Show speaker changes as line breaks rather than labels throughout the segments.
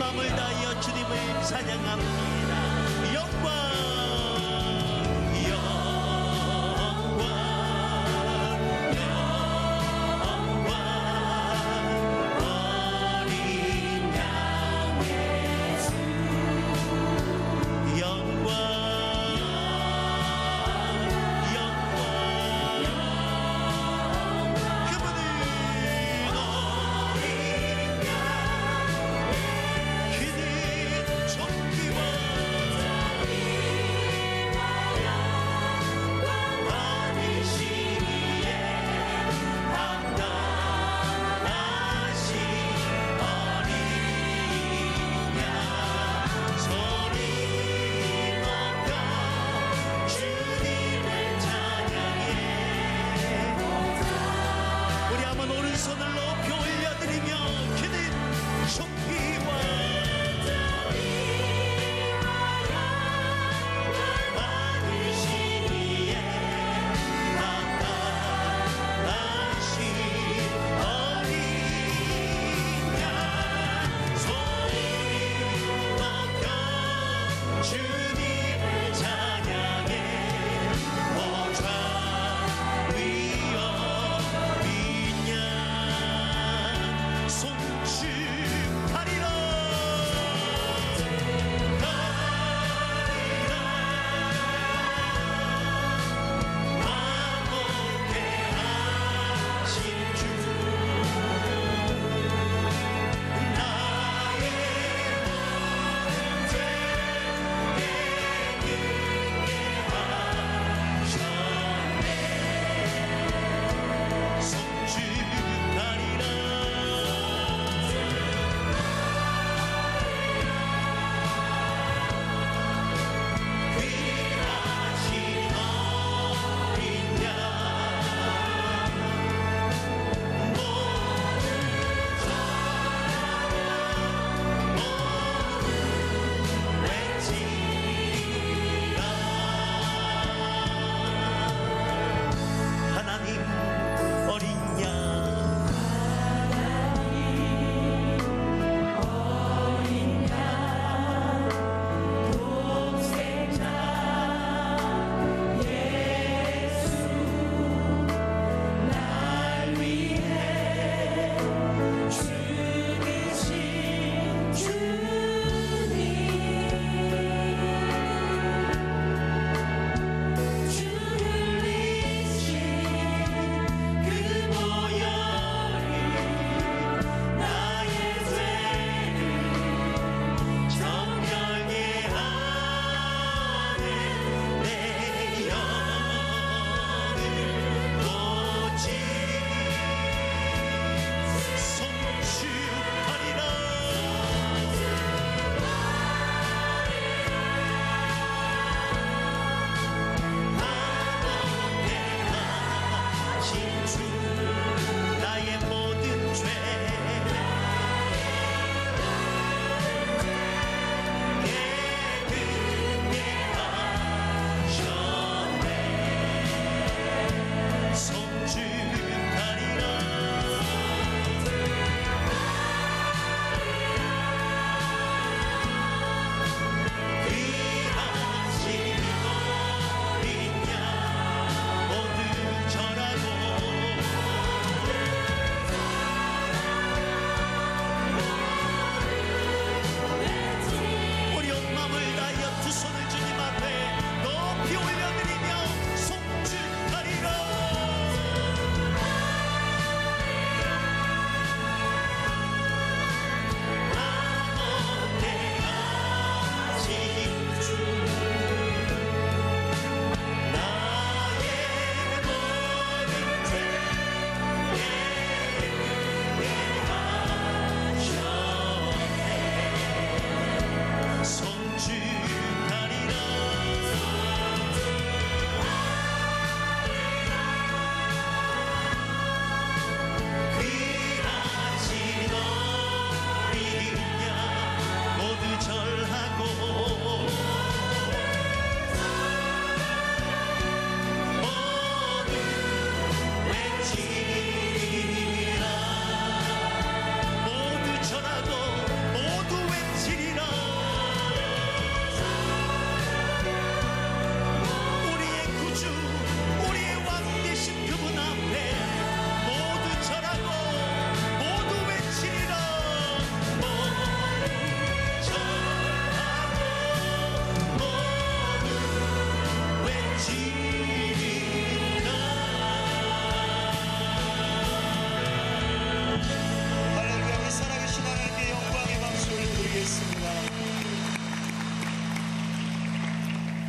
마음을 다하여 주님을 찬양합니다. 영광 그는 존귀와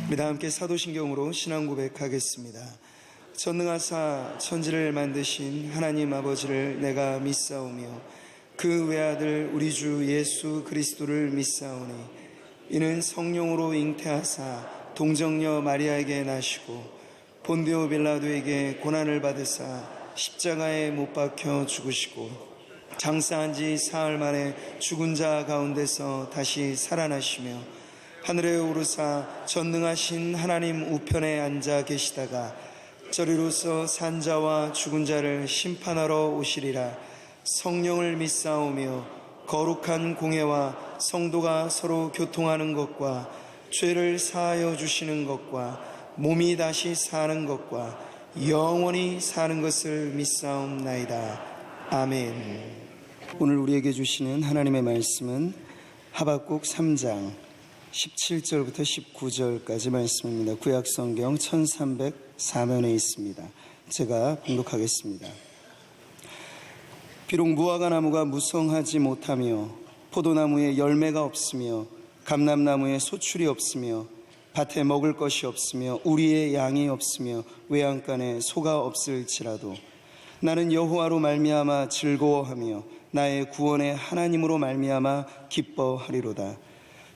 우리 다 함께 사도신경으로 신앙 고백하겠습니다. 전능하사 천지를 만드신 하나님 아버지를 내가 믿사오며 그 외아들 우리 주 예수 그리스도를 믿사오니 이는 성령으로 잉태하사 동정녀 마리아에게 나시고 본디오 빌라도에게 고난을 받으사 십자가에 못 박혀 죽으시고 장사한 지 사흘 만에 죽은 자 가운데서 다시 살아나시며 하늘에 오르사 전능하신 하나님 우편에 앉아 계시다가 저리로서 산자와 죽은 자를 심판하러 오시리라. 성령을 믿사오며 거룩한 공회와 성도가 서로 교통하는 것과 죄를 사하여 주시는 것과 몸이 다시 사는 것과 영원히 사는 것을 믿사옵나이다. 아멘. 오늘 우리에게 주시는 하나님의 말씀은 하박국 3장 17절부터 19절까지 말씀입니다. 구약성경 1304면에 있습니다. 제가 봉독하겠습니다. 비록 무화과 나무가 무성하지 못하며 포도나무에 열매가 없으며 감람나무에 소출이 없으며 밭에 먹을 것이 없으며 우리의 양이 없으며 외양간에 소가 없을지라도 나는 여호와로 말미암아 즐거워하며 나의 구원의 하나님으로 말미암아 기뻐하리로다.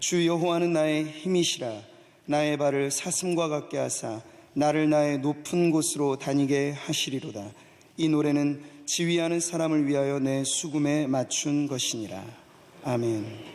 주 여호와는 나의 힘이시라. 나의 발을 사슴과 같게 하사 나를 나의 높은 곳으로 다니게 하시리로다. 이 노래는 지휘하는 사람을 위하여 내 수금에 맞춘 것이니라. 아멘.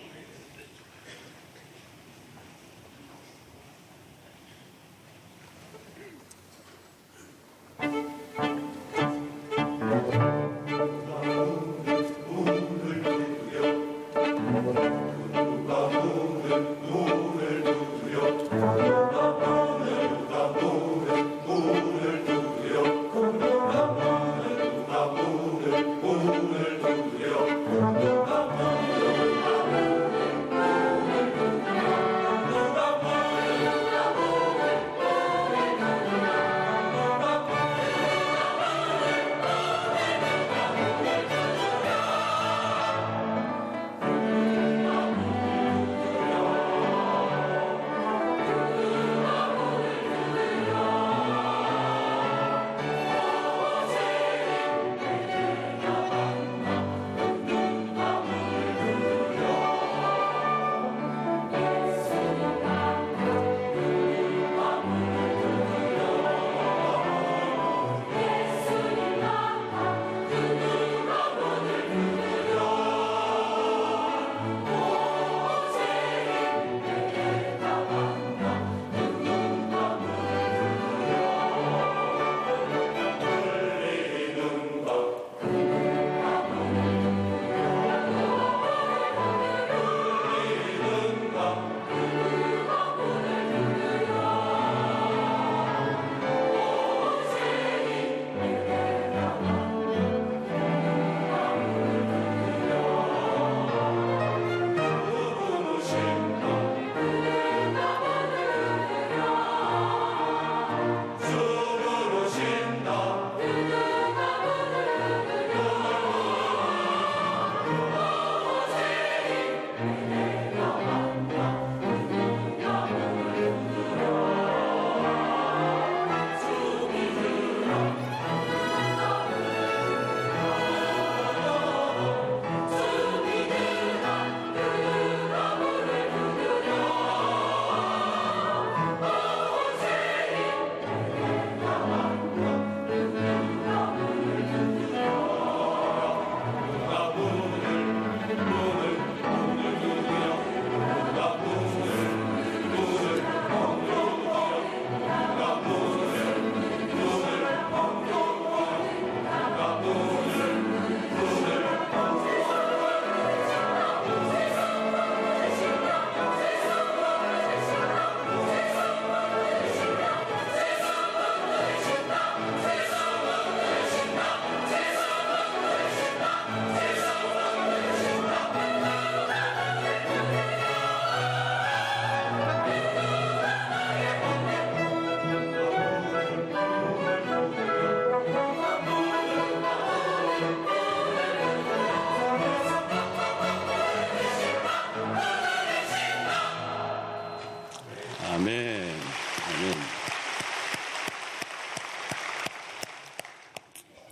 아멘.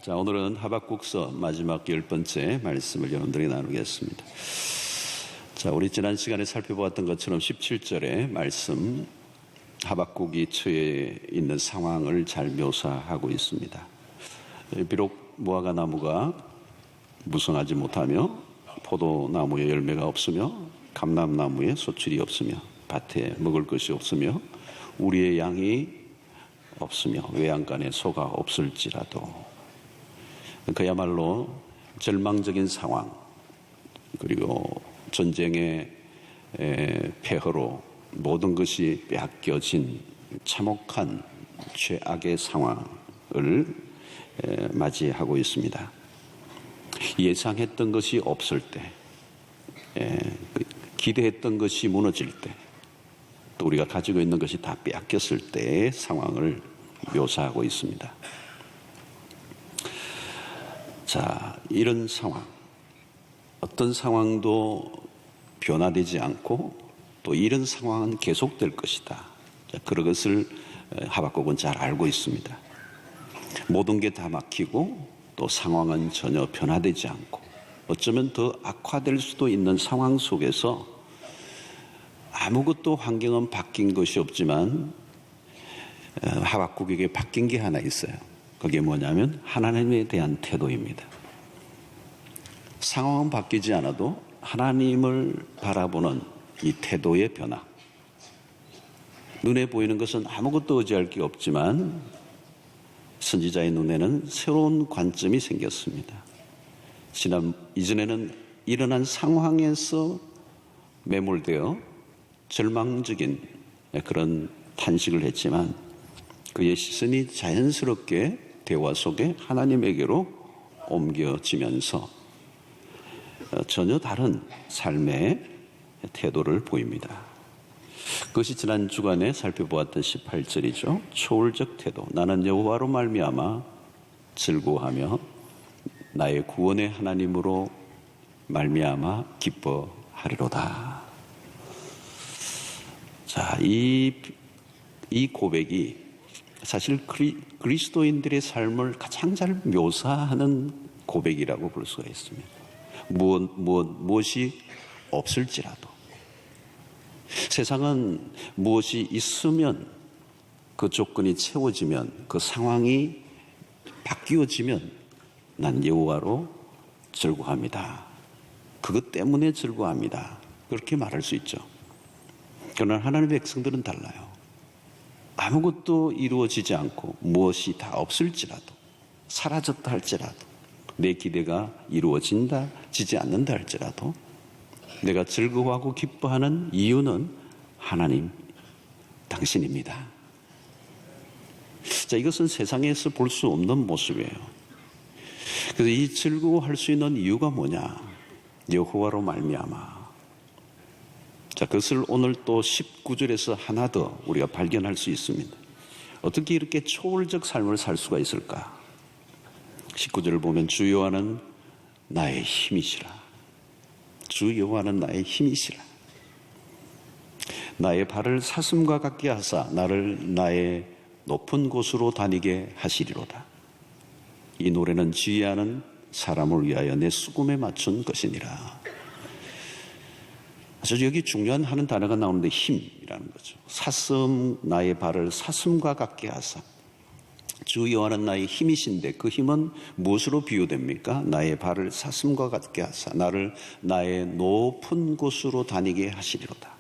자, 오늘은 하박국서 마지막 10번째 말씀을 여러분들이 나누겠습니다. 자, 우리 지난 시간에 살펴보았던 것처럼 17절의 말씀, 하박국이 처해 있는 상황을 잘 묘사하고 있습니다. 비록 무화과 나무가 무성하지 못하며 포도나무에 열매가 없으며 감람나무에 소출이 없으며 밭에 먹을 것이 없으며 우리의 양이 없으며 외양간에 소가 없을지라도, 그야말로 절망적인 상황, 그리고 전쟁의 폐허로 모든 것이 빼앗겨진 참혹한 최악의 상황을 맞이하고 있습니다. 예상했던 것이 없을 때, 기대했던 것이 무너질 때, 또 우리가 가지고 있는 것이 다 빼앗겼을 때의 상황을 묘사하고 있습니다. 자, 이런 상황, 어떤 상황도 변화되지 않고 또 이런 상황은 계속될 것이다. 자, 그런 것을 하박국은 잘 알고 있습니다. 모든 게 다 막히고 또 상황은 전혀 변화되지 않고 어쩌면 더 악화될 수도 있는 상황 속에서 아무것도 환경은 바뀐 것이 없지만 하박국에게 바뀐 게 하나 있어요. 그게 뭐냐면 하나님에 대한 태도입니다. 상황은 바뀌지 않아도 하나님을 바라보는 이 태도의 변화. 눈에 보이는 것은 아무것도 의지할 게 없지만 선지자의 눈에는 새로운 관점이 생겼습니다. 이전에는 일어난 상황에서 매몰되어 절망적인 그런 탄식을 했지만 그의 시선이 자연스럽게 대화 속에 하나님에게로 옮겨지면서 전혀 다른 삶의 태도를 보입니다. 그것이 지난 주간에 살펴보았던 18절이죠. 초월적 태도. 나는 여호와로 말미암아 즐거워하며 나의 구원의 하나님으로 말미암아 기뻐하리로다. 자, 이 고백이 사실 그리스도인들의 삶을 가장 잘 묘사하는 고백이라고 볼 수가 있습니다. 무엇이 없을지라도, 세상은 무엇이 있으면, 그 조건이 채워지면, 그 상황이 바뀌어지면 난 여호와로 즐거워합니다. 그것 때문에 즐거워합니다. 그렇게 말할 수 있죠. 그러나 하나님의 백성들은 달라요. 아무것도 이루어지지 않고 무엇이 다 없을지라도, 사라졌다 할지라도, 내 기대가 이루어지지 않는다 할지라도 내가 즐거워하고 기뻐하는 이유는 하나님, 당신입니다. 자, 이것은 세상에서 볼 수 없는 모습이에요. 그래서 이 즐거워할 수 있는 이유가 뭐냐? 여호와로 말미암아. 자, 그것을 오늘 또 19절에서 하나 더 우리가 발견할 수 있습니다. 어떻게 이렇게 초월적 삶을 살 수가 있을까? 19절을 보면 주 여호와는 나의 힘이시라. 주 여호와는 나의 힘이시라. 나의 발을 사슴과 같게 하사 나를 나의 높은 곳으로 다니게 하시리로다. 이 노래는 지혜하는 사람을 위하여 내 수금에 맞춘 것이니라. 아주 여기 중요한 하는 단어가 나오는데 힘이라는 거죠. 사슴, 나의 발을 사슴과 같게 하사. 주 여호와는 나의 힘이신데 그 힘은 무엇으로 비유됩니까? 나의 발을 사슴과 같게 하사 나를 나의 높은 곳으로 다니게 하시리로다.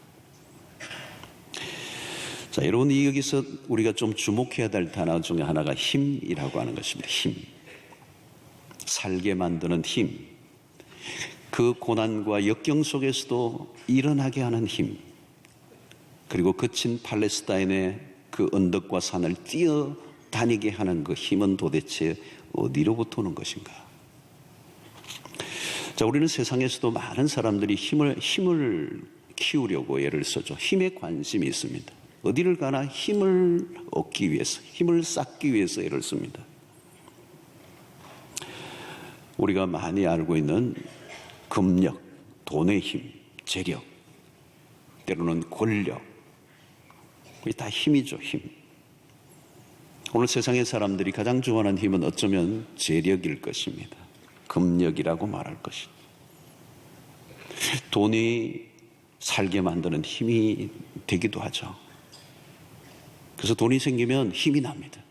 자, 여러분, 여기서 우리가 좀 주목해야 될 단어 중에 하나가 힘이라고 하는 것입니다. 힘. 살게 만드는 힘. 그 고난과 역경 속에서도 일어나게 하는 힘. 그리고 거친 팔레스타인의 그 언덕과 산을 뛰어다니게 하는 그 힘은 도대체 어디로부터 오는 것인가? 자, 우리는 세상에서도 많은 사람들이 힘을 키우려고 애를 쓰죠. 힘에 관심이 있습니다. 어디를 가나 힘을 얻기 위해서, 힘을 쌓기 위해서 애를 씁니다. 우리가 많이 알고 있는 금력, 돈의 힘, 재력, 때로는 권력, 그게 다 힘이죠, 힘. 오늘 세상의 사람들이 가장 좋아하는 힘은 어쩌면 재력일 것입니다. 금력이라고 말할 것입니다. 돈이 살게 만드는 힘이 되기도 하죠. 그래서 돈이 생기면 힘이 납니다.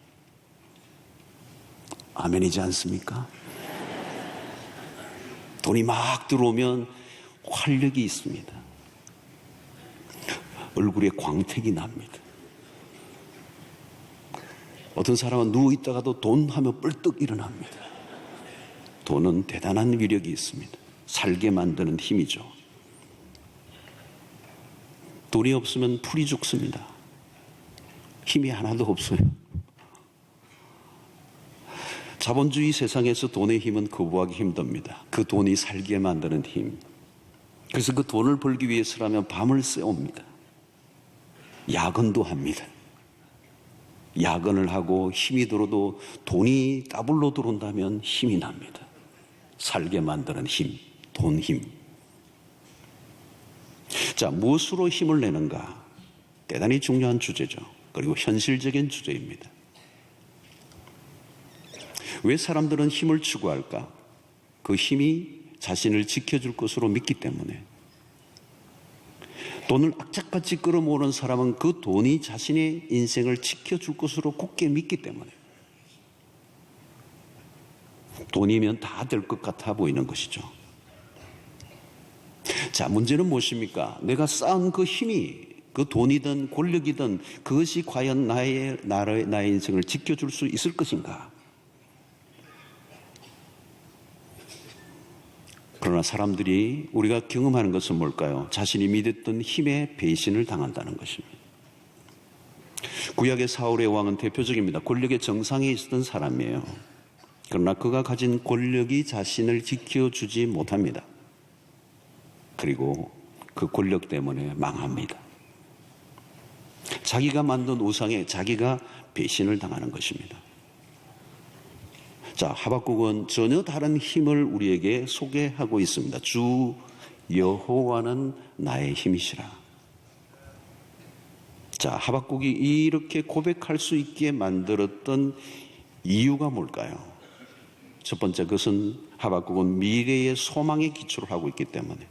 아멘이지 않습니까? 돈이 막 들어오면 활력이 있습니다. 얼굴에 광택이 납니다. 어떤 사람은 누워있다가도 돈 하면 뻘떡 일어납니다. 돈은 대단한 위력이 있습니다. 살게 만드는 힘이죠. 돈이 없으면 풀이 죽습니다. 힘이 하나도 없어요. 자본주의 세상에서 돈의 힘은 거부하기 힘듭니다. 그 돈이 살게 만드는 힘. 그래서 그 돈을 벌기 위해서라면 밤을 새웁니다. 야근도 합니다. 야근을 하고 힘이 들어도 돈이 더블로 들어온다면 힘이 납니다. 살게 만드는 힘, 돈 힘. 자, 무엇으로 힘을 내는가? 대단히 중요한 주제죠. 그리고 현실적인 주제입니다. 왜 사람들은 힘을 추구할까? 그 힘이 자신을 지켜줄 것으로 믿기 때문에. 돈을 악착같이 끌어모으는 사람은 그 돈이 자신의 인생을 지켜줄 것으로 굳게 믿기 때문에. 돈이면 다 될 것 같아 보이는 것이죠. 자, 문제는 무엇입니까? 내가 쌓은 그 힘이, 그 돈이든 권력이든 그것이 과연 나의 인생을 지켜줄 수 있을 것인가? 그러나 사람들이 우리가 경험하는 것은 뭘까요? 자신이 믿었던 힘에 배신을 당한다는 것입니다. 구약의 사울의 왕은 대표적입니다. 권력의 정상에 있었던 사람이에요. 그러나 그가 가진 권력이 자신을 지켜주지 못합니다. 그리고 그 권력 때문에 망합니다. 자기가 만든 우상에 자기가 배신을 당하는 것입니다. 자, 하박국은 전혀 다른 힘을 우리에게 소개하고 있습니다. 주 여호와는 나의 힘이시라. 자, 하박국이 이렇게 고백할 수 있게 만들었던 이유가 뭘까요? 첫 번째, 그것은 하박국은 미래의 소망에 기초를 하고 있기 때문에.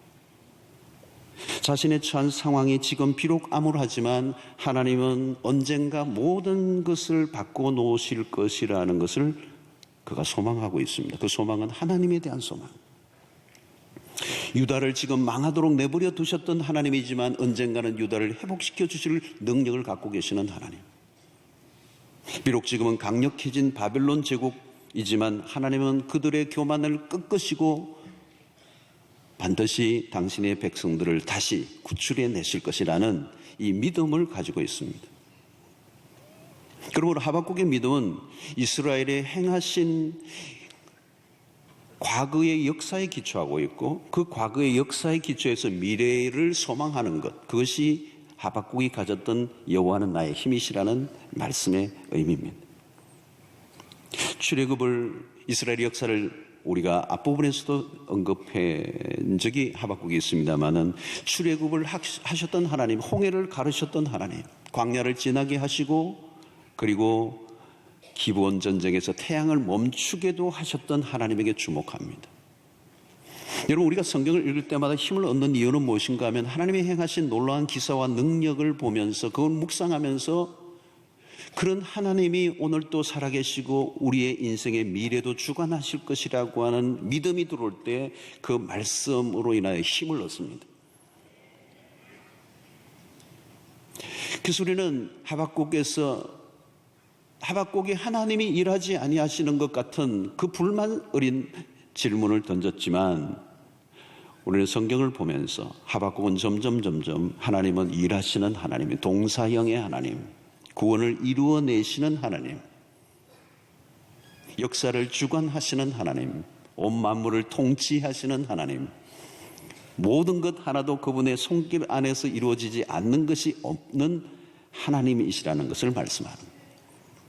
자신의 처한 상황이 지금 비록 암울하지만 하나님은 언젠가 모든 것을 바꿔 놓으실 것이라는 것을 그가 소망하고 있습니다. 그 소망은 하나님에 대한 소망. 유다를 지금 망하도록 내버려 두셨던 하나님이지만 언젠가는 유다를 회복시켜 주실 능력을 갖고 계시는 하나님. 비록 지금은 강력해진 바벨론 제국이지만 하나님은 그들의 교만을 꺾으시고 반드시 당신의 백성들을 다시 구출해 내실 것이라는 이 믿음을 가지고 있습니다. 그러므로 하박국의 믿음은 이스라엘의 행하신 과거의 역사에 기초하고 있고 그 과거의 역사에 기초해서 미래를 소망하는 것, 그것이 하박국이 가졌던 여호와는 나의 힘이시라는 말씀의 의미입니다. 출애굽을 이스라엘 역사를 우리가 앞부분에서도 언급한 적이 하박국이 있습니다마는 출애굽을 하셨던 하나님, 홍해를 가르셨던 하나님, 광야를 지나게 하시고 그리고 기브온 전쟁에서 태양을 멈추게도 하셨던 하나님에게 주목합니다. 여러분, 우리가 성경을 읽을 때마다 힘을 얻는 이유는 무엇인가 하면 하나님이 행하신 놀라운 기사와 능력을 보면서 그걸 묵상하면서 그런 하나님이 오늘 또 살아계시고 우리의 인생의 미래도 주관하실 것이라고 하는 믿음이 들어올 때 그 말씀으로 인하여 힘을 얻습니다. 그래서 우리는 하박국이 하나님이 일하지 아니하시는 것 같은 그 불만 어린 질문을 던졌지만 우리는 성경을 보면서 하박국은 점점 하나님은 일하시는 하나님, 동사형의 하나님, 구원을 이루어내시는 하나님, 역사를 주관하시는 하나님, 온 만물을 통치하시는 하나님, 모든 것 하나도 그분의 손길 안에서 이루어지지 않는 것이 없는 하나님이시라는 것을 말씀합니다.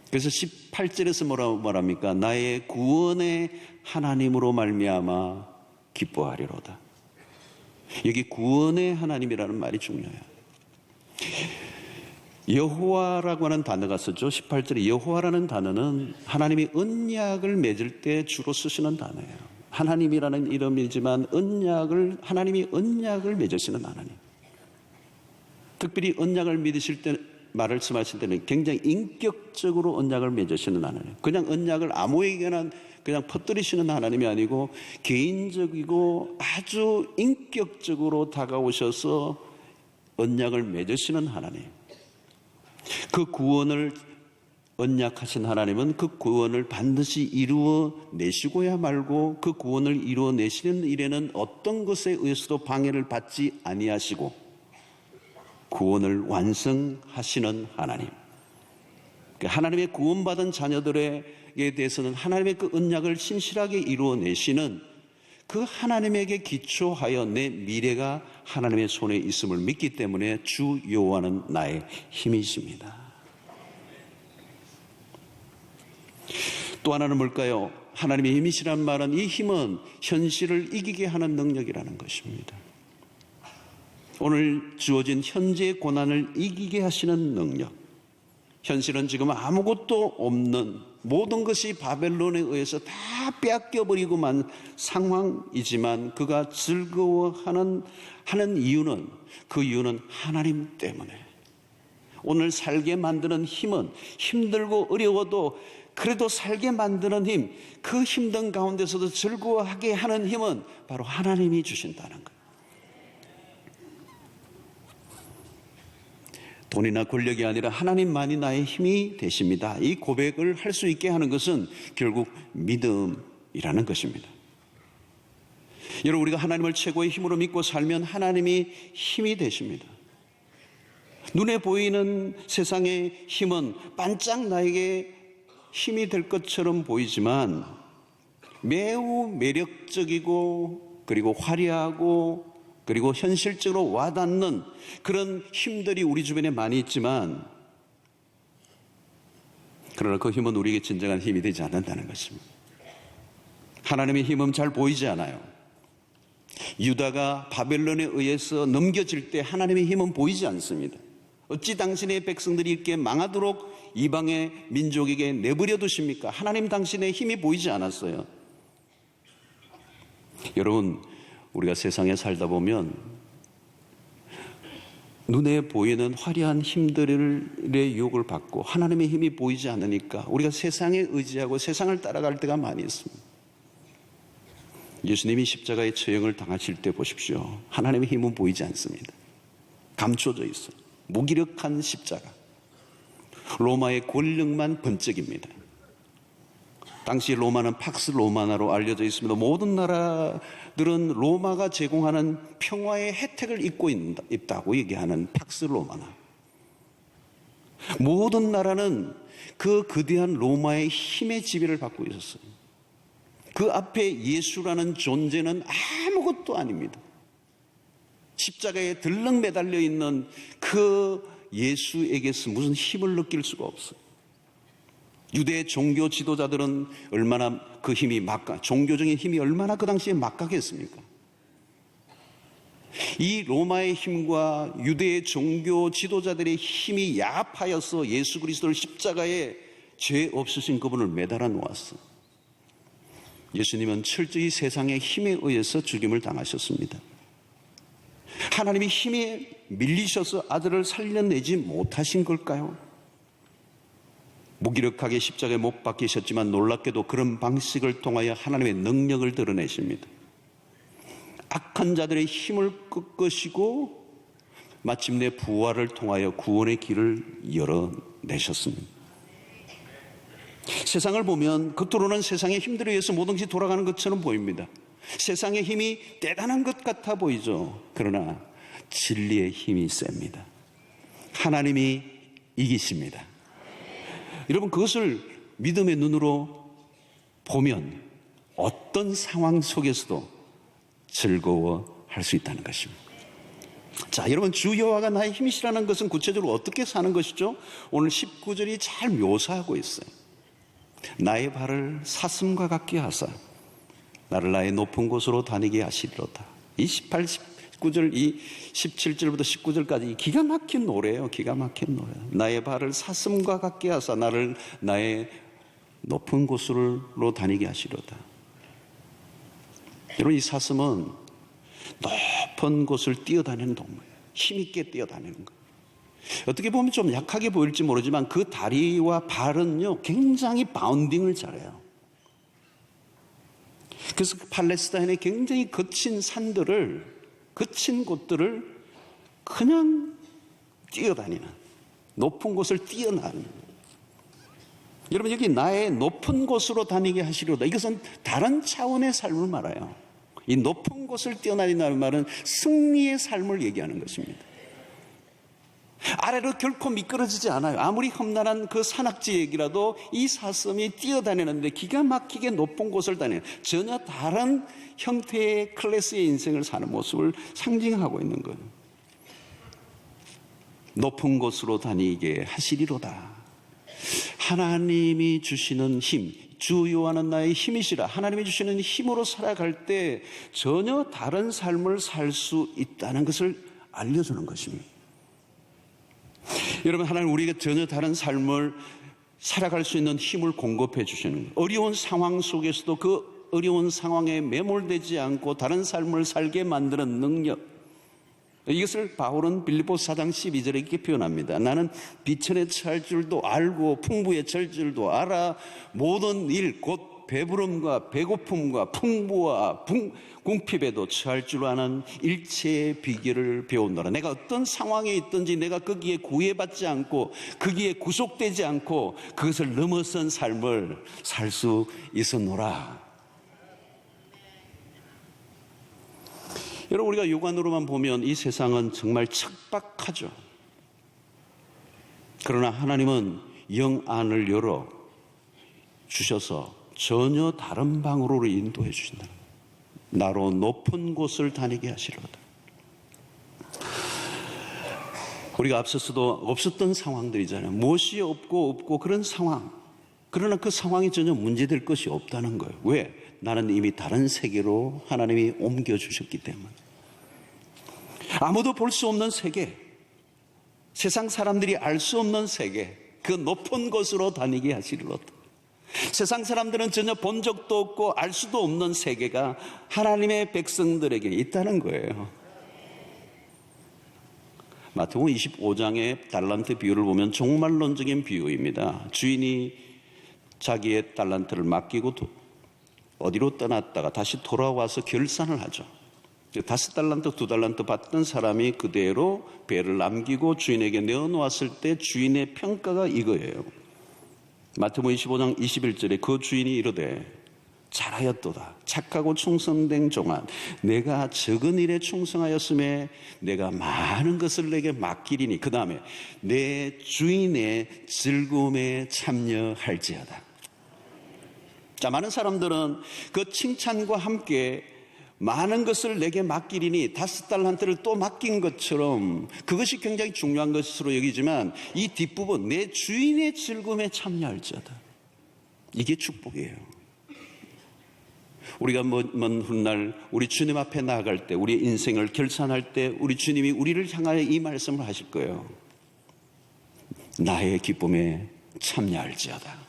그래서 18절에서 뭐라고 말합니까? 나의 구원의 하나님으로 말미암아 기뻐하리로다. 여기 구원의 하나님이라는 말이 중요해요. 여호와라고 하는 단어가 쓰죠. 18절에 여호와라는 단어는 하나님이 언약을 맺을 때 주로 쓰시는 단어예요. 하나님이라는 이름이지만 하나님이 언약을 맺으시는 하나님. 특별히 언약을 믿으실 때, 말씀하실 때는 굉장히 인격적으로 언약을 맺으시는 하나님. 그냥 언약을 아무에게나 그냥 퍼뜨리시는 하나님이 아니고 개인적이고 아주 인격적으로 다가오셔서 언약을 맺으시는 하나님. 그 구원을 언약하신 하나님은 그 구원을 반드시 이루어내시고야 말고 그 구원을 이루어내시는 일에는 어떤 것에 의해서도 방해를 받지 아니하시고 구원을 완성하시는 하나님. 하나님의 구원받은 자녀들에게 대해서는 하나님의 그 언약을 신실하게 이루어내시는 그 하나님에게 기초하여 내 미래가 하나님의 손에 있음을 믿기 때문에 주 여호와는 나의 힘이십니다. 또 하나는 뭘까요? 하나님의 힘이시란 말은 이 힘은 현실을 이기게 하는 능력이라는 것입니다. 오늘 주어진 현재의 고난을 이기게 하시는 능력. 현실은 지금 아무것도 없는 모든 것이 바벨론에 의해서 다 빼앗겨버리고만 상황이지만 그가 즐거워하는 이유는 그 이유는 하나님 때문에. 오늘 살게 만드는 힘은 힘들고 어려워도 그래도 살게 만드는 힘, 그 힘든 가운데서도 즐거워하게 하는 힘은 바로 하나님이 주신다는 거예요. 돈이나 권력이 아니라 하나님만이 나의 힘이 되십니다. 이 고백을 할 수 있게 하는 것은 결국 믿음이라는 것입니다. 여러분, 우리가 하나님을 최고의 힘으로 믿고 살면 하나님이 힘이 되십니다. 눈에 보이는 세상의 힘은 반짝 나에게 힘이 될 것처럼 보이지만 매우 매력적이고 그리고 화려하고 그리고 현실적으로 와닿는 그런 힘들이 우리 주변에 많이 있지만 그러나 그 힘은 우리에게 진정한 힘이 되지 않는다는 것입니다. 하나님의 힘은 잘 보이지 않아요. 유다가 바벨론에 의해서 넘겨질 때 하나님의 힘은 보이지 않습니다. 어찌 당신의 백성들이 이렇게 망하도록 이방의 민족에게 내버려 두십니까? 하나님 당신의 힘이 보이지 않았어요. 여러분, 우리가 세상에 살다 보면 눈에 보이는 화려한 힘들의 유혹을 받고 하나님의 힘이 보이지 않으니까 우리가 세상에 의지하고 세상을 따라갈 때가 많이 있습니다. 예수님이 십자가의 처형을 당하실 때 보십시오. 하나님의 힘은 보이지 않습니다. 감춰져 있어요. 무기력한 십자가. 로마의 권력만 번쩍입니다. 당시 로마는 팍스 로마나로 알려져 있습니다. 모든 나라들은 로마가 제공하는 평화의 혜택을 입고 있다고 얘기하는 팍스 로마나. 모든 나라는 그 거대한 로마의 힘의 지배를 받고 있었어요. 그 앞에 예수라는 존재는 아무것도 아닙니다. 십자가에 들렁 매달려 있는 그 예수에게서 무슨 힘을 느낄 수가 없어요. 유대 종교 지도자들은 얼마나 그 힘이 종교적인 힘이 얼마나 그 당시에 막강했습니까? 이 로마의 힘과 유대의 종교 지도자들의 힘이 야합하여서 예수 그리스도를 십자가에 죄 없으신 그분을 매달아 놓았어. 예수님은 철저히 세상의 힘에 의해서 죽임을 당하셨습니다. 하나님이 힘에 밀리셔서 아들을 살려내지 못하신 걸까요? 무기력하게 십자가에 못 박히셨지만 놀랍게도 그런 방식을 통하여 하나님의 능력을 드러내십니다. 악한 자들의 힘을 꺾으시고 마침내 부활을 통하여 구원의 길을 열어내셨습니다. 세상을 보면 겉으로는 세상의 힘들에 의해서 모든 것이 돌아가는 것처럼 보입니다. 세상의 힘이 대단한 것 같아 보이죠. 그러나 진리의 힘이 셉니다. 하나님이 이기십니다. 여러분, 그것을 믿음의 눈으로 보면 어떤 상황 속에서도 즐거워할 수 있다는 것입니다. 자, 여러분, 주 여호와가 나의 힘이시라는 것은 구체적으로 어떻게 사는 것이죠? 오늘 19절이 잘 묘사하고 있어요. 나의 발을 사슴과 같게 하사 나를 나의 높은 곳으로 다니게 하시리로다. 이 18, 19절, 이 17절부터 19절까지 기가 막힌 노래예요. 기가 막힌 노래. 나의 발을 사슴과 같게 하사 나를 나의 높은 곳으로 다니게 하시려다. 여러분, 이 사슴은 높은 곳을 뛰어다니는 동물이에요. 힘있게 뛰어다니는 거예요. 어떻게 보면 좀 약하게 보일지 모르지만 그 다리와 발은요 굉장히 바운딩을 잘해요. 그래서 팔레스타인의 굉장히 거친 산들을, 거친 곳들을 그냥 뛰어다니는, 높은 곳을 뛰어나는. 여러분, 여기 나의 높은 곳으로 다니게 하시려다, 이것은 다른 차원의 삶을 말해요. 이 높은 곳을 뛰어다닌다는 말은 승리의 삶을 얘기하는 것입니다. 아래로 결코 미끄러지지 않아요. 아무리 험난한 그 산악지역이라도 이 사슴이 뛰어다니는데 기가 막히게 높은 곳을 다니는, 전혀 다른 형태의 클래스의 인생을 사는 모습을 상징하고 있는 거예요. 높은 곳으로 다니게 하시리로다. 하나님이 주시는 힘, 주 여호와는 나의 힘이시라. 하나님이 주시는 힘으로 살아갈 때 전혀 다른 삶을 살 수 있다는 것을 알려주는 것입니다. 여러분, 하나님 우리에게 전혀 다른 삶을 살아갈 수 있는 힘을 공급해 주시는 거예요. 어려운 상황 속에서도 그 어려운 상황에 매몰되지 않고 다른 삶을 살게 만드는 능력, 이것을 바울은 빌립보서 4장 12절에 이렇게 표현합니다. 나는 비천에 처할 줄도 알고 풍부에 처할 줄도 알아. 모든 일 곧 배부름과 배고픔과 풍부와 궁핍에도 처할 줄 아는 일체의 비결을 배웠노라. 내가 어떤 상황에 있든지 내가 거기에 구애받지 않고 거기에 구속되지 않고 그것을 넘어선 삶을 살 수 있었노라. 여러분, 우리가 육안으로만 보면 이 세상은 정말 척박하죠. 그러나 하나님은 영 안을 열어 주셔서 전혀 다른 방으로 인도해 주신다. 나로 높은 곳을 다니게 하시려다. 우리가 앞서서도 없었던 상황들이잖아요. 무엇이 없고 그런 상황. 그러나 그 상황이 전혀 문제될 것이 없다는 거예요. 왜? 나는 이미 다른 세계로 하나님이 옮겨주셨기 때문에. 아무도 볼 수 없는 세계, 세상 사람들이 알 수 없는 세계, 그 높은 곳으로 다니게 하시리로다. 세상 사람들은 전혀 본 적도 없고 알 수도 없는 세계가 하나님의 백성들에게 있다는 거예요. 마태복음 25장의 달란트 비유를 보면 종말론적인 비유입니다. 주인이 자기의 달란트를 맡기고 어디로 떠났다가 다시 돌아와서 결산을 하죠. 5달란트, 2달란트 받던 사람이 그대로 배를 남기고 주인에게 내어놓았을 때 주인의 평가가 이거예요. 마태복음 25장 21절에 그 주인이 이르되 잘하였도다. 착하고 충성된 종아, 내가 적은 일에 충성하였음에 내가 많은 것을 내게 맡기리니 그 다음에 내 주인의 즐거움에 참여할지어다. 자, 많은 사람들은 그 칭찬과 함께 많은 것을 내게 맡기리니 5달란트를 또 맡긴 것처럼 그것이 굉장히 중요한 것으로 여기지만 이 뒷부분 내 주인의 즐거움에 참여할지어다, 이게 축복이에요. 우리가 먼 훗날 우리 주님 앞에 나아갈 때, 우리 인생을 결산할 때 우리 주님이 우리를 향하여 이 말씀을 하실 거예요. 나의 기쁨에 참여할지어다.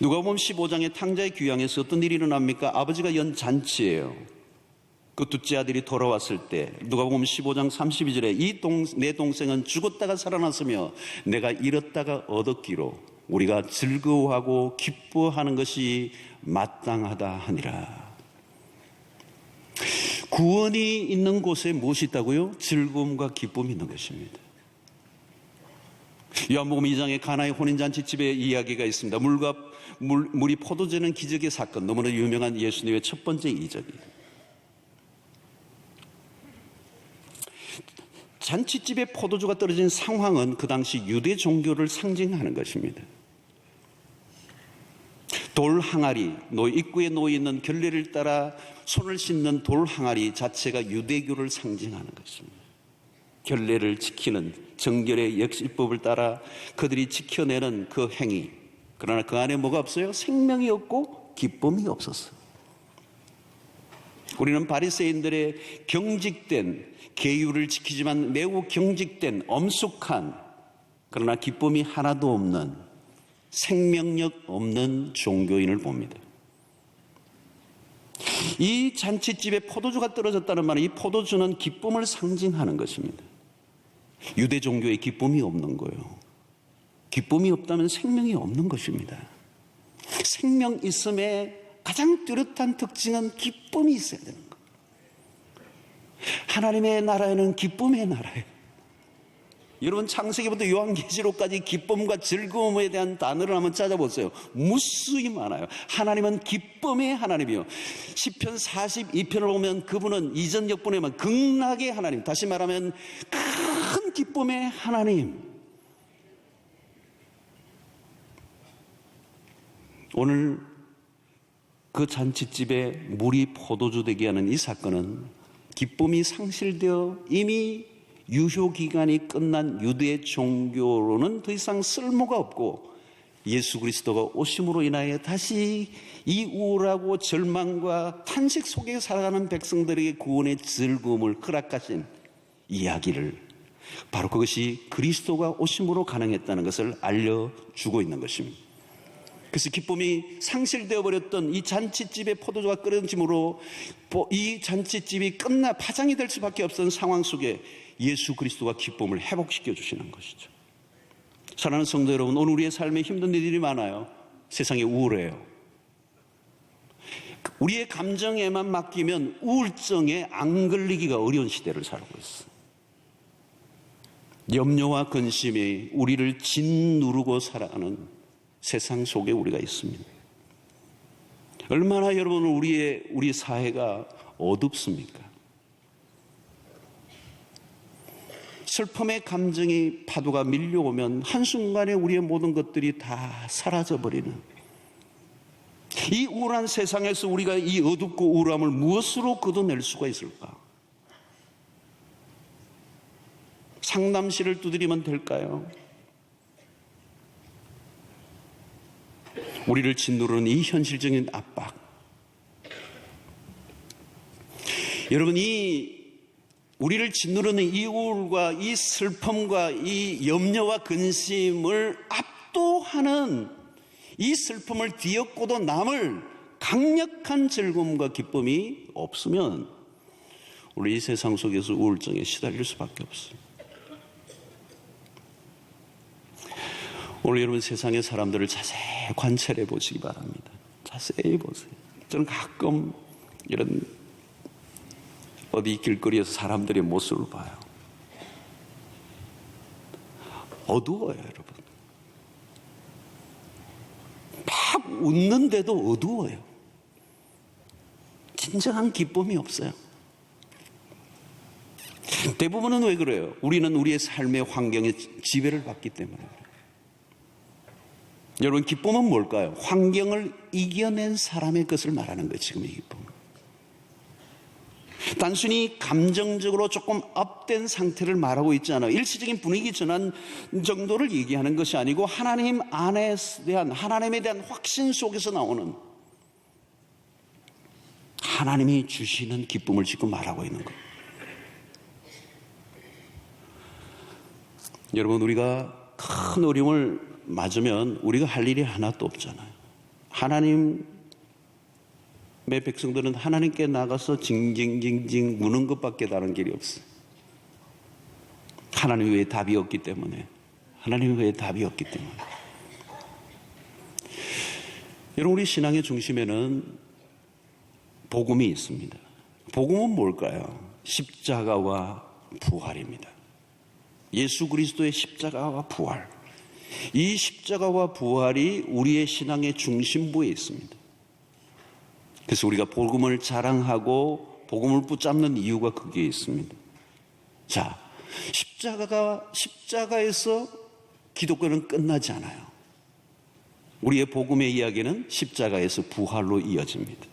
누가복음 15장의 탕자의 귀향에서 어떤 일이 일어납니까? 아버지가 연 잔치예요. 그 둘째 아들이 돌아왔을 때 누가복음 15장 32절에 내 동생은 죽었다가 살아났으며 내가 잃었다가 얻었기로 우리가 즐거워하고 기뻐하는 것이 마땅하다 하니라. 구원이 있는 곳에 무엇이 있다고요? 즐거움과 기쁨이 있는 것입니다. 요한복음 2장에 가나의 혼인잔치집의 이야기가 있습니다. 물이 포도되는 기적의 사건, 너무나 유명한 예수님의 첫 번째 이적이에요. 잔치집에 포도주가 떨어진 상황은 그 당시 유대 종교를 상징하는 것입니다. 돌 항아리, 입구에 놓여있는 결례를 따라 손을 씻는 돌 항아리 자체가 유대교를 상징하는 것입니다. 결례를 지키는 정결의 역시법을 따라 그들이 지켜내는 그 행위. 그러나 그 안에 뭐가 없어요? 생명이 없고 기쁨이 없었어요. 우리는 바리새인들의 경직된, 계율을 지키지만 매우 경직된, 엄숙한, 그러나 기쁨이 하나도 없는, 생명력 없는 종교인을 봅니다. 이 잔치집에 포도주가 떨어졌다는 말은 이 포도주는 기쁨을 상징하는 것입니다. 유대 종교에 기쁨이 없는 거예요. 기쁨이 없다면 생명이 없는 것입니다. 생명 있음의 가장 뚜렷한 특징은 기쁨이 있어야 되는 거예요. 하나님의 나라에는 기쁨의 나라예요. 여러분, 창세기부터 요한계시록까지 기쁨과 즐거움에 대한 단어를 한번 찾아보세요. 무수히 많아요. 하나님은 기쁨의 하나님이요. 시편 42편을 보면 그분은 이전 역본에만 극락의 하나님, 다시 말하면 큰 기쁨의 하나님. 오늘 그 잔치집에 물이 포도주 되게 하는 이 사건은 기쁨이 상실되어 이미 유효기간이 끝난 유대 종교로는 더 이상 쓸모가 없고 예수 그리스도가 오심으로 인하여 다시 이 우울하고 절망과 탄식 속에 살아가는 백성들에게 구원의 즐거움을 허락하신 이야기를, 바로 그것이 그리스도가 오심으로 가능했다는 것을 알려주고 있는 것입니다. 그래서 기쁨이 상실되어 버렸던 이 잔치집의 포도주가 끓여짐으로 이 잔치집이 끝나 파장이 될 수밖에 없던 상황 속에 예수 그리스도가 기쁨을 회복시켜 주시는 것이죠. 사랑하는 성도 여러분, 오늘 우리의 삶에 힘든 일들이 많아요. 세상이 우울해요. 우리의 감정에만 맡기면 우울증에 안 걸리기가 어려운 시대를 살고 있어요. 염려와 근심이 우리를 짓누르고 살아가는 세상 속에 우리가 있습니다. 얼마나 여러분 우리 사회가 어둡습니까? 슬픔의 감정이 파도가 밀려오면 한순간에 우리의 모든 것들이 다 사라져버리는 이 우울한 세상에서 우리가 이 어둡고 우울함을 무엇으로 걷어낼 수가 있을까? 상담실을 두드리면 될까요? 우리를 짓누르는 이 현실적인 압박. 여러분, 우리를 짓누르는 이 우울과 이 슬픔과 이 염려와 근심을 압도하는 이 슬픔을 뒤엎고도 남을 강력한 즐거움과 기쁨이 없으면 우리 이 세상 속에서 우울증에 시달릴 수밖에 없어요. 오늘 여러분 세상의 사람들을 자세히 관찰해 보시기 바랍니다. 자세히 보세요. 저는 가끔 이런 어디 길거리에서 사람들의 모습을 봐요. 어두워요, 여러분. 막 웃는데도 어두워요. 진정한 기쁨이 없어요. 대부분은 왜 그래요? 우리는 우리의 삶의 환경에 지배를 받기 때문에 그래요. 여러분, 기쁨은 뭘까요? 환경을 이겨낸 사람의 것을 말하는 거예요. 지금 이 기쁨은 단순히 감정적으로 조금 업된 상태를 말하고 있지 않아요. 일시적인 분위기 전환 정도를 얘기하는 것이 아니고 하나님에 대한 확신 속에서 나오는 하나님이 주시는 기쁨을 지금 말하고 있는 거예요. 여러분, 우리가 큰 어려움을 맞으면 우리가 할 일이 하나도 없잖아요. 하나님의 백성들은 하나님께 나가서 징징징징 무는 것밖에 다른 길이 없어요. 하나님 외에 답이 없기 때문에. 하나님 외에 답이 없기 때문에. 여러분, 우리 신앙의 중심에는 복음이 있습니다. 복음은 뭘까요? 십자가와 부활입니다. 예수 그리스도의 십자가와 부활. 이 십자가와 부활이 우리의 신앙의 중심부에 있습니다. 그래서 우리가 복음을 자랑하고 복음을 붙잡는 이유가 거기에 있습니다. 자, 십자가에서 기독교는 끝나지 않아요. 우리의 복음의 이야기는 십자가에서 부활로 이어집니다.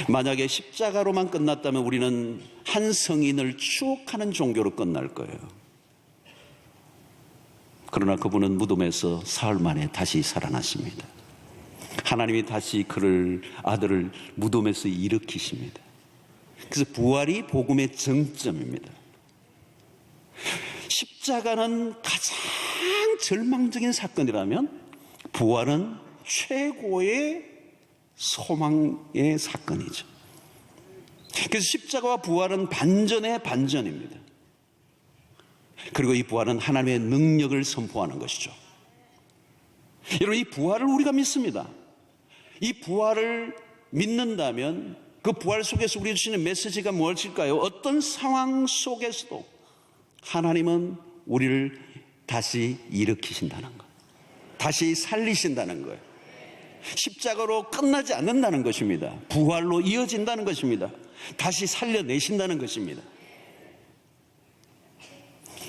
만약에 십자가로만 끝났다면 우리는 한 성인을 추억하는 종교로 끝날 거예요. 그러나 그분은 무덤에서 사흘 만에 다시 살아나십니다. 하나님이 다시 그를 아들을 무덤에서 일으키십니다. 그래서 부활이 복음의 정점입니다. 십자가는 가장 절망적인 사건이라면 부활은 최고의 소망의 사건이죠. 그래서 십자가와 부활은 반전의 반전입니다. 그리고 이 부활은 하나님의 능력을 선포하는 것이죠. 여러분, 이 부활을 우리가 믿습니다. 이 부활을 믿는다면 그 부활 속에서 우리에게 주시는 메시지가 무엇일까요? 어떤 상황 속에서도 하나님은 우리를 다시 일으키신다는 것, 다시 살리신다는 거예요. 십자가로 끝나지 않는다는 것입니다. 부활로 이어진다는 것입니다. 다시 살려내신다는 것입니다.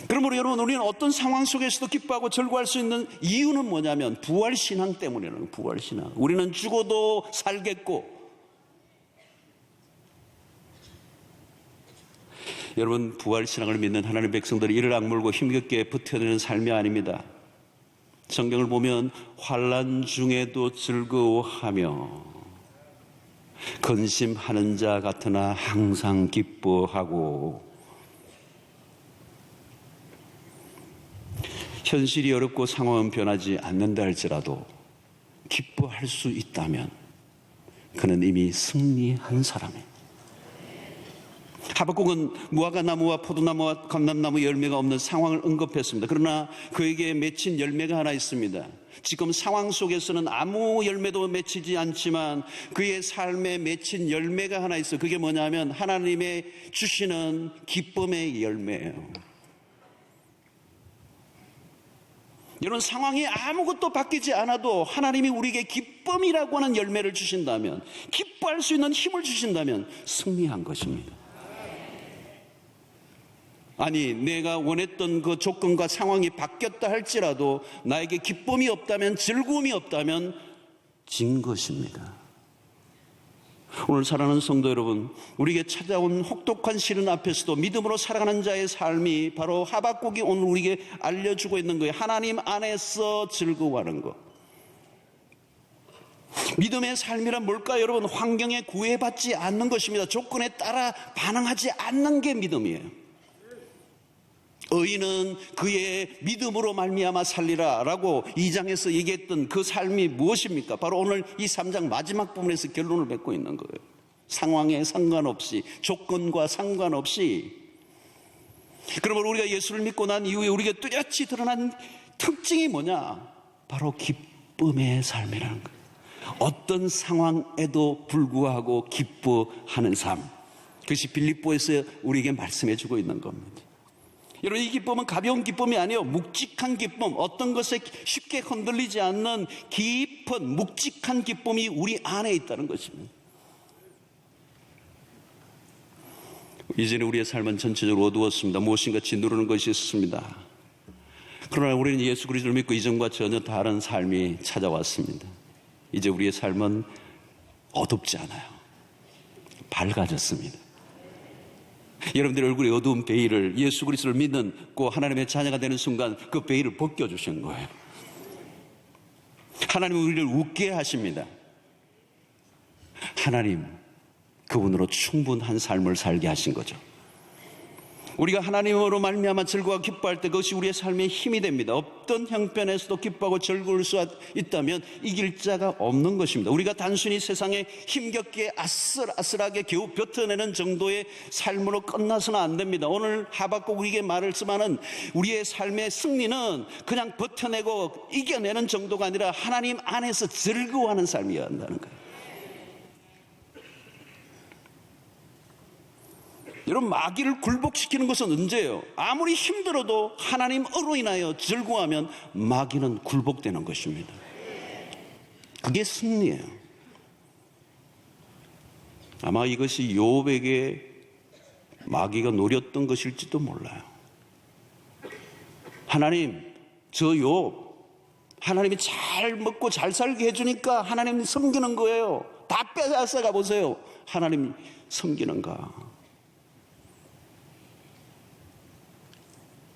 그러므로 여러분, 우리는 어떤 상황 속에서도 기뻐하고 즐거워할 수 있는 이유는 뭐냐면 부활신앙 때문이라는 거예요. 부활신앙. 우리는 죽어도 살겠고, 여러분, 부활신앙을 믿는 하나님의 백성들이 이를 악물고 힘겹게 버텨내는 삶이 아닙니다. 성경을 보면 환난 중에도 즐거워하며 근심하는 자 같으나 항상 기뻐하고, 현실이 어렵고 상황은 변하지 않는다 할지라도 기뻐할 수 있다면 그는 이미 승리한 사람이에요. 하박국은 무화과나무와 포도나무와 감람나무 열매가 없는 상황을 언급했습니다. 그러나 그에게 맺힌 열매가 하나 있습니다. 지금 상황 속에서는 아무 열매도 맺히지 않지만 그의 삶에 맺힌 열매가 하나 있어요. 그게 뭐냐면 하나님의 주시는 기쁨의 열매예요. 이런 상황이 아무것도 바뀌지 않아도 하나님이 우리에게 기쁨이라고 하는 열매를 주신다면, 기뻐할 수 있는 힘을 주신다면 승리한 것입니다. 아니, 내가 원했던 그 조건과 상황이 바뀌었다 할지라도 나에게 기쁨이 없다면, 즐거움이 없다면 진 것입니다. 오늘 사랑하는 성도 여러분, 우리에게 찾아온 혹독한 시련 앞에서도 믿음으로 살아가는 자의 삶이 바로 하박국이 오늘 우리에게 알려주고 있는 거예요. 하나님 안에서 즐거워하는 것. 믿음의 삶이란 뭘까요? 여러분, 환경에 구애받지 않는 것입니다. 조건에 따라 반응하지 않는 게 믿음이에요. 의인은 그의 믿음으로 말미암아 살리라 라고 2장에서 얘기했던 그 삶이 무엇입니까? 바로 오늘 이 3장 마지막 부분에서 결론을 맺고 있는 거예요. 상황에 상관없이, 조건과 상관없이. 그러므로 우리가 예수를 믿고 난 이후에 우리에게 뚜렷이 드러난 특징이 뭐냐? 바로 기쁨의 삶이라는 거예요. 어떤 상황에도 불구하고 기뻐하는 삶. 그것이 빌립보에서 우리에게 말씀해 주고 있는 겁니다. 여러분, 이 기쁨은 가벼운 기쁨이 아니에요. 묵직한 기쁨, 어떤 것에 쉽게 흔들리지 않는 깊은 묵직한 기쁨이 우리 안에 있다는 것입니다. 이제는 우리의 삶은 전체적으로 어두웠습니다. 무엇인가 짓누르는 것이 있습니다. 그러나 우리는 예수 그리스도를 믿고 이전과 전혀 다른 삶이 찾아왔습니다. 이제 우리의 삶은 어둡지 않아요. 밝아졌습니다. 여러분들의 얼굴에 어두운 베일을, 예수 그리스도를 믿고 하나님의 자녀가 되는 순간 그 베일을 벗겨주신 거예요. 하나님은 우리를 웃게 하십니다. 하나님, 그분으로 충분한 삶을 살게 하신 거죠. 우리가 하나님으로 말미암아 즐거워 기뻐할 때 그것이 우리의 삶의 힘이 됩니다. 어떤 형편에서도 기뻐하고 즐거울 수 있다면 이길 자가 없는 것입니다. 우리가 단순히 세상에 힘겹게 아슬아슬하게 겨우 버텨내는 정도의 삶으로 끝나서는 안 됩니다. 오늘 하박국 우리에게 말씀하는 우리의 삶의 승리는 그냥 버텨내고 이겨내는 정도가 아니라 하나님 안에서 즐거워하는 삶이어야 한다는 거예요. 여러분, 마귀를 굴복시키는 것은 언제예요? 아무리 힘들어도 하나님으로 인하여 즐거워하면 마귀는 굴복되는 것입니다. 그게 승리예요. 아마 이것이 욥에게 마귀가 노렸던 것일지도 몰라요. 하나님, 저 욥 하나님이 잘 먹고 잘 살게 해주니까 하나님 섬기는 거예요. 다 빼앗아가 보세요. 하나님 섬기는가?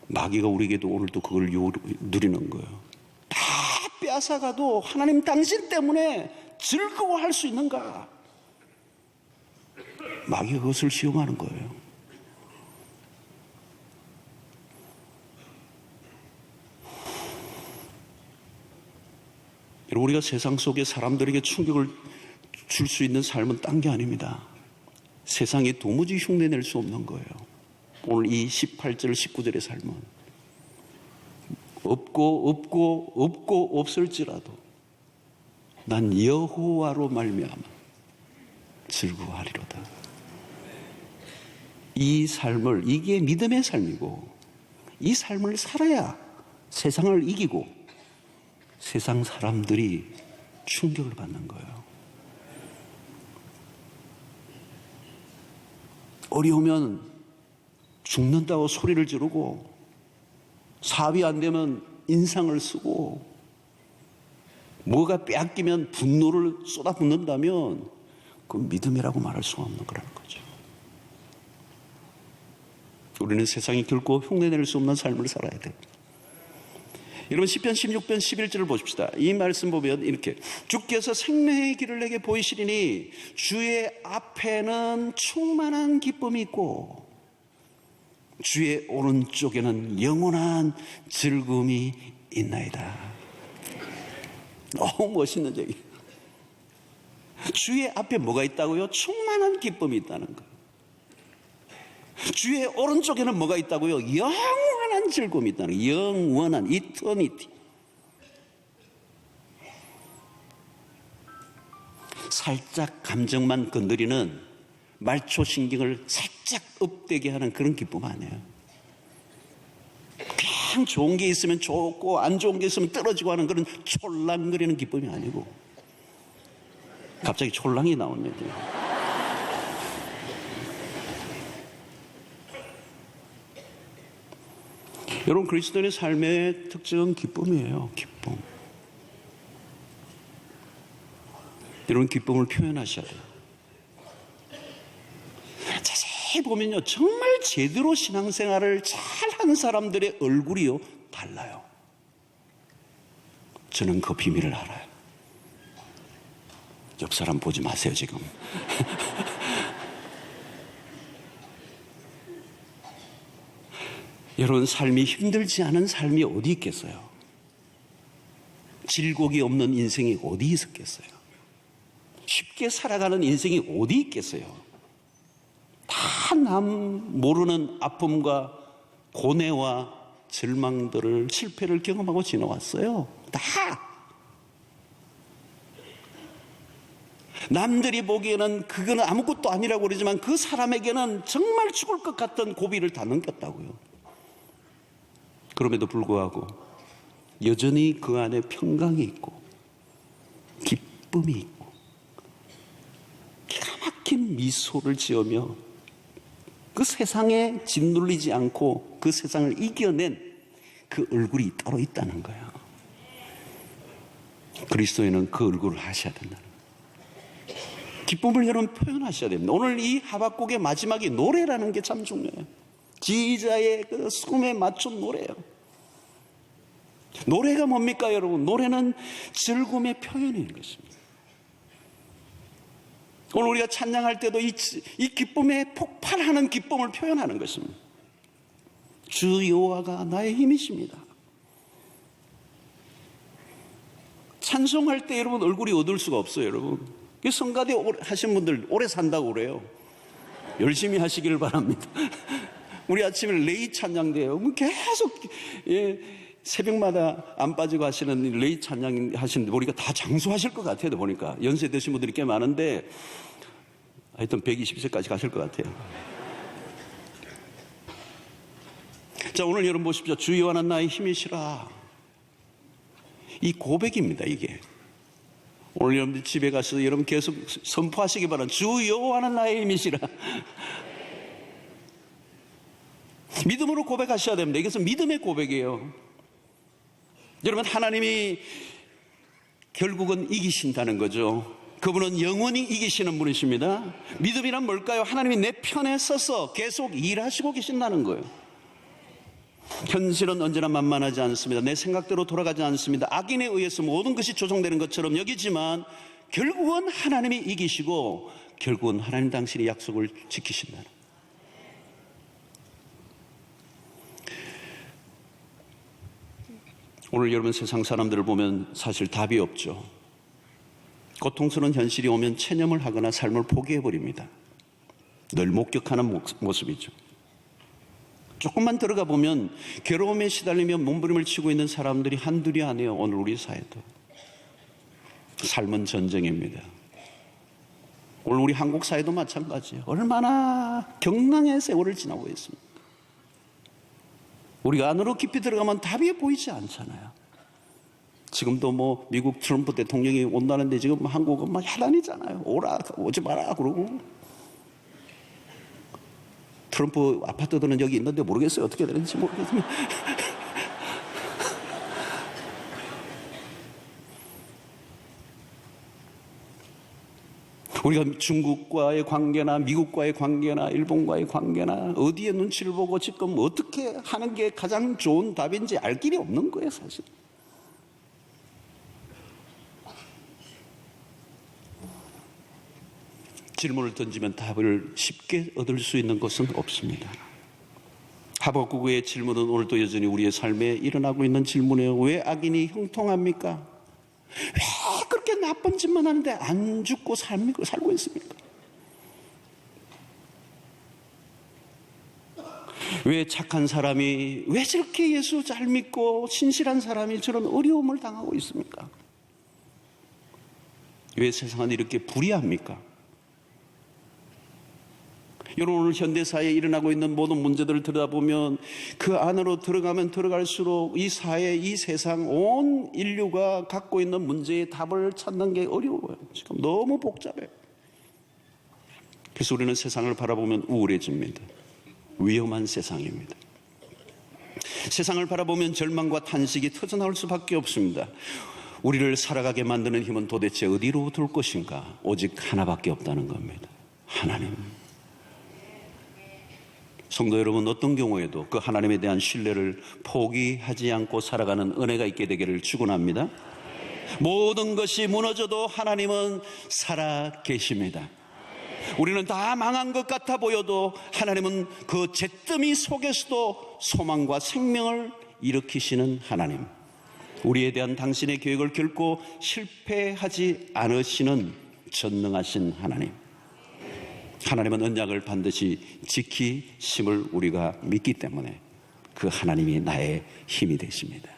마귀가 우리에게도 오늘도 그걸 누리는 거예요. 다 빼앗아가도 하나님 당신 때문에 즐거워할 수 있는가? 마귀가 그것을 시험하는 거예요. 우리가 세상 속에 사람들에게 충격을 줄 수 있는 삶은 딴 게 아닙니다. 세상이 도무지 흉내낼 수 없는 거예요. 오늘 이 18절 19절의 삶은 없고 없을지라도 난 여호와로 말미암아 즐거워하리로다. 이 삶을, 이게 믿음의 삶이고, 이 삶을 살아야 세상을 이기고 세상 사람들이 충격을 받는 거예요. 어려우면 죽는다고 소리를 지르고, 사업이 안 되면 인상을 쓰고, 뭐가 빼앗기면 분노를 쏟아붓는다면 그건 믿음이라고 말할 수가 없는 거라는 거죠. 우리는 세상이 결코 흉내낼 수 없는 삶을 살아야 돼요. 여러분 시편 16편 11절을 보십시다. 이 말씀 보면 이렇게, 주께서 생명의 길을 내게 보이시리니 주의 앞에는 충만한 기쁨이 있고 주의 오른쪽에는 영원한 즐거움이 있나이다. 너무 멋있는 얘기. 주의 앞에 뭐가 있다고요? 충만한 기쁨이 있다는 거예요. 주의 오른쪽에는 뭐가 있다고요? 영원한 즐거움이 있다는 거예요. 영원한 이터니티. 살짝 감정만 건드리는 말초신경을 살짝 업되게 하는 그런 기쁨 아니에요. 그냥 좋은 게 있으면 좋고 안 좋은 게 있으면 떨어지고 하는 그런 촐랑거리는 기쁨이 아니고, 갑자기 촐랑이 나오네요. 여러분, 그리스도인의 삶의 특징은 기쁨이에요. 기쁨. 여러분, 기쁨을 표현하셔야 돼요. 자세히 보면요, 정말 제대로 신앙생활을 잘하는 사람들의 얼굴이요 달라요. 저는 그 비밀을 알아요. 옆 사람 보지 마세요 지금. 여러분, 삶이 힘들지 않은 삶이 어디 있겠어요? 질곡이 없는 인생이 어디 있었겠어요? 쉽게 살아가는 인생이 어디 있겠어요? 다 남 모르는 아픔과 고뇌와 절망들을, 실패를 경험하고 지나왔어요. 다. 남들이 보기에는 그거는 아무것도 아니라고 그러지만 그 사람에게는 정말 죽을 것 같던 고비를 다 넘겼다고요. 그럼에도 불구하고 여전히 그 안에 평강이 있고 기쁨이 있고 기가 막힌 미소를 지으며 그 세상에 짓눌리지 않고 그 세상을 이겨낸 그 얼굴이 따로 있다는 거예요. 그리스도인은 그 얼굴을 하셔야 된다는 거예요. 기쁨을 여러분 표현하셔야 됩니다. 오늘 이 하박국의 마지막이 노래라는 게 참 중요해요. 지휘자의 그 숨에 맞춘 노래예요. 노래가 뭡니까 여러분? 노래는 즐거움의 표현인 것입니다. 오늘 우리가 찬양할 때도 이 기쁨에 폭발하는 기쁨을 표현하는 것입니다. 주 여호와가 나의 힘이십니다. 찬송할 때 여러분 얼굴이 어두울 수가 없어요. 여러분, 성가대 하신 분들 오래 산다고 그래요. 열심히 하시기를 바랍니다. 우리 아침에 레이 찬양대요. 계속 새벽마다 안 빠지고 하시는 레이 찬양 하시는데 우리가 다 장수하실 것 같아요. 보니까 연세 드신 분들이 꽤 많은데 하여튼 120세까지 가실 것 같아요. 자, 오늘 여러분 보십시오. 주 여호와는 나의 힘이시라. 이 고백입니다. 이게 오늘 여러분들 집에 가서 여러분 계속 선포하시기 바랍니다. 주 여호와는 나의 힘이시라. 믿음으로 고백하셔야 됩니다. 이것은 믿음의 고백이에요. 여러분, 하나님이 결국은 이기신다는 거죠. 그분은 영원히 이기시는 분이십니다. 믿음이란 뭘까요? 하나님이 내 편에 서서 계속 일하시고 계신다는 거예요. 현실은 언제나 만만하지 않습니다. 내 생각대로 돌아가지 않습니다. 악인에 의해서 모든 것이 조정되는 것처럼 여기지만 결국은 하나님이 이기시고 결국은 하나님 당신의 약속을 지키신다는. 오늘 여러분 세상 사람들을 보면 사실 답이 없죠. 고통스러운 현실이 오면 체념을 하거나 삶을 포기해버립니다. 늘 목격하는 모습이죠. 조금만 들어가 보면 괴로움에 시달리며 몸부림을 치고 있는 사람들이 한둘이 아니에요. 오늘 우리 사회도. 삶은 전쟁입니다. 오늘 우리 한국 사회도 마찬가지예요. 얼마나 경랑의 세월을 지나고 있습니다. 우리가 안으로 깊이 들어가면 답이 보이지 않잖아요. 지금도 뭐 미국 트럼프 대통령이 온다는데 지금 한국은 막 야단이잖아요. 오라, 오지 마라 그러고. 트럼프 아파트들은 여기 있는데 모르겠어요. 어떻게 되는지 모르겠어요. 우리가 중국과의 관계나 미국과의 관계나 일본과의 관계나 어디에 눈치를 보고 지금 어떻게 하는 게 가장 좋은 답인지 알 길이 없는 거예요, 사실. 질문을 던지면 답을 쉽게 얻을 수 있는 것은 없습니다. 하박국의 질문은 오늘도 여전히 우리의 삶에 일어나고 있는 질문이에요. 왜 악인이 형통합니까? 왜 그렇게 나쁜 짓만 하는데 안 죽고 살고 있습니까? 왜 착한 사람이, 왜 저렇게 예수 잘 믿고 신실한 사람이 저런 어려움을 당하고 있습니까? 왜 세상은 이렇게 불의합니까? 여러분, 오늘 현대사회에 일어나고 있는 모든 문제들을 들여다보면 그 안으로 들어가면 들어갈수록 이 사회, 이 세상, 온 인류가 갖고 있는 문제의 답을 찾는 게 어려워요. 지금 너무 복잡해요. 그래서 우리는 세상을 바라보면 우울해집니다. 위험한 세상입니다. 세상을 바라보면 절망과 탄식이 터져나올 수밖에 없습니다. 우리를 살아가게 만드는 힘은 도대체 어디로 둘 것인가? 오직 하나밖에 없다는 겁니다. 하나님. 성도 여러분, 어떤 경우에도 그 하나님에 대한 신뢰를 포기하지 않고 살아가는 은혜가 있게 되기를 축원합니다. 모든 것이 무너져도 하나님은 살아 계십니다. 우리는 다 망한 것 같아 보여도 하나님은 그 잿더미 속에서도 소망과 생명을 일으키시는 하나님. 우리에 대한 당신의 계획을 결코 실패하지 않으시는 전능하신 하나님. 하나님은 언약을 반드시 지키심을 우리가 믿기 때문에 그 하나님이 나의 힘이 되십니다.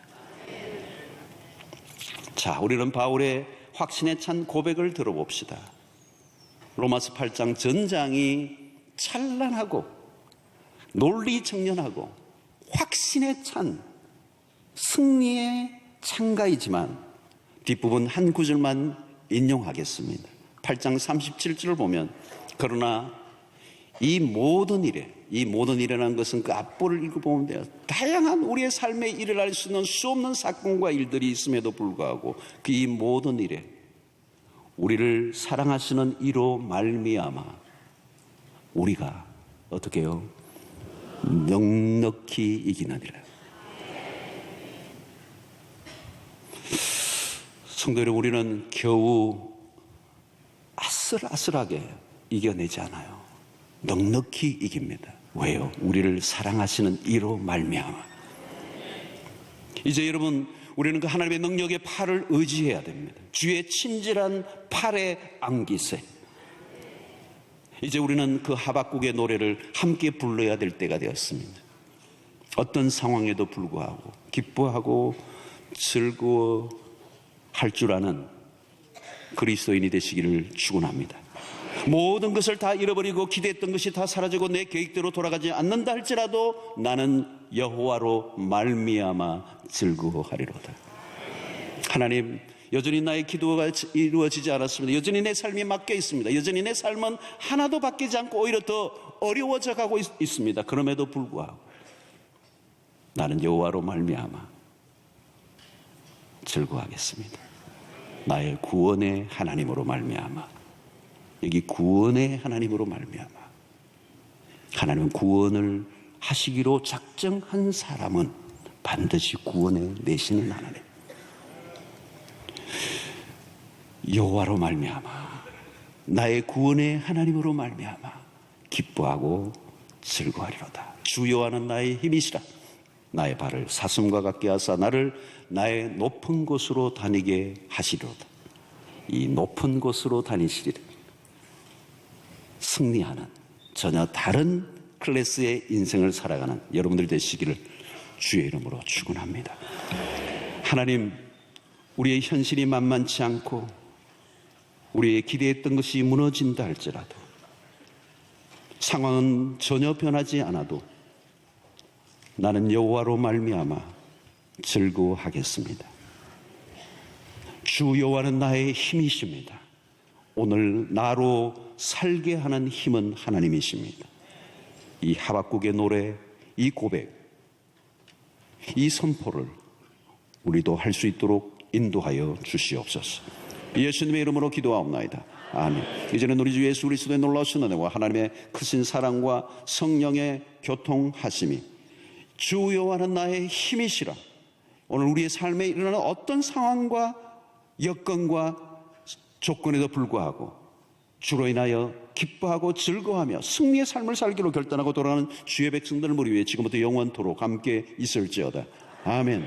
자, 우리는 바울의 확신에 찬 고백을 들어봅시다. 로마서 8장 전장이 찬란하고 논리정연하고 확신에 찬 승리의 찬가이지만 뒷부분 한 구절만 인용하겠습니다. 8장 37절을 보면 그러나 이 모든 일이라는 것은 그 앞부를 읽어보면 돼요. 다양한 우리의 삶에 일어날 수 있는 수없는 사건과 일들이 있음에도 불구하고 그 이 모든 일에 우리를 사랑하시는 이로 말미암아 우리가 어떻게 해요? 넉넉히 이기느니라. 성도 여러분, 우리는 겨우 아슬아슬하게 이겨내지 않아요. 넉넉히 이깁니다. 왜요? 우리를 사랑하시는 이로 말미암아. 이제 여러분, 우리는 그 하나님의 능력의 팔을 의지해야 됩니다. 주의 친절한 팔에 안기세. 이제 우리는 그 하박국의 노래를 함께 불러야 될 때가 되었습니다. 어떤 상황에도 불구하고 기뻐하고 즐거워할 줄 아는 그리스도인이 되시기를 축원합니다. 모든 것을 다 잃어버리고 기대했던 것이 다 사라지고 내 계획대로 돌아가지 않는다 할지라도 나는 여호와로 말미암아 즐거워하리로다. 하나님, 여전히 나의 기도가 이루어지지 않았습니다. 여전히 내 삶이 막혀 있습니다. 여전히 내 삶은 하나도 바뀌지 않고 오히려 더 어려워져 가고 있습니다. 그럼에도 불구하고 나는 여호와로 말미암아 즐거워하겠습니다. 나의 구원의 하나님으로 말미암아. 여기 구원의 하나님으로 말미암아. 하나님은 구원을 하시기로 작정한 사람은 반드시 구원해 내시는 하나님. 여호와로 말미암아 나의 구원의 하나님으로 말미암아 기뻐하고 즐거워하리로다. 주 여호와는 나의 힘이시라. 나의 발을 사슴과 같게 하사 나를 나의 높은 곳으로 다니게 하시리로다. 이 높은 곳으로 다니시리라. 승리하는 전혀 다른 클래스의 인생을 살아가는 여러분들 되시기를 주의 이름으로 축원합니다. 하나님, 우리의 현실이 만만치 않고 우리의 기대했던 것이 무너진다 할지라도, 상황은 전혀 변하지 않아도 나는 여호와로 말미암아 즐거워하겠습니다. 주 여호와는 나의 힘이십니다. 오늘 나로 살게 하는 힘은 하나님이십니다. 이 하박국의 노래, 이 고백, 이 선포를 우리도 할 수 있도록 인도하여 주시옵소서. 예수님의 이름으로 기도하옵나이다. 아멘. 이제는 우리 주 예수 그리스도의 놀라우신 은혜와 하나님의 크신 사랑과 성령의 교통하심이, 주 여호와는 나의 힘이시라. 오늘 우리의 삶에 일어나는 어떤 상황과 여건과 조건에도 불구하고 주로 인하여 기뻐하고 즐거워하며 승리의 삶을 살기로 결단하고 돌아가는 주의 백성들을 우리 위해 지금부터 영원토록 함께 있을지어다. 아멘.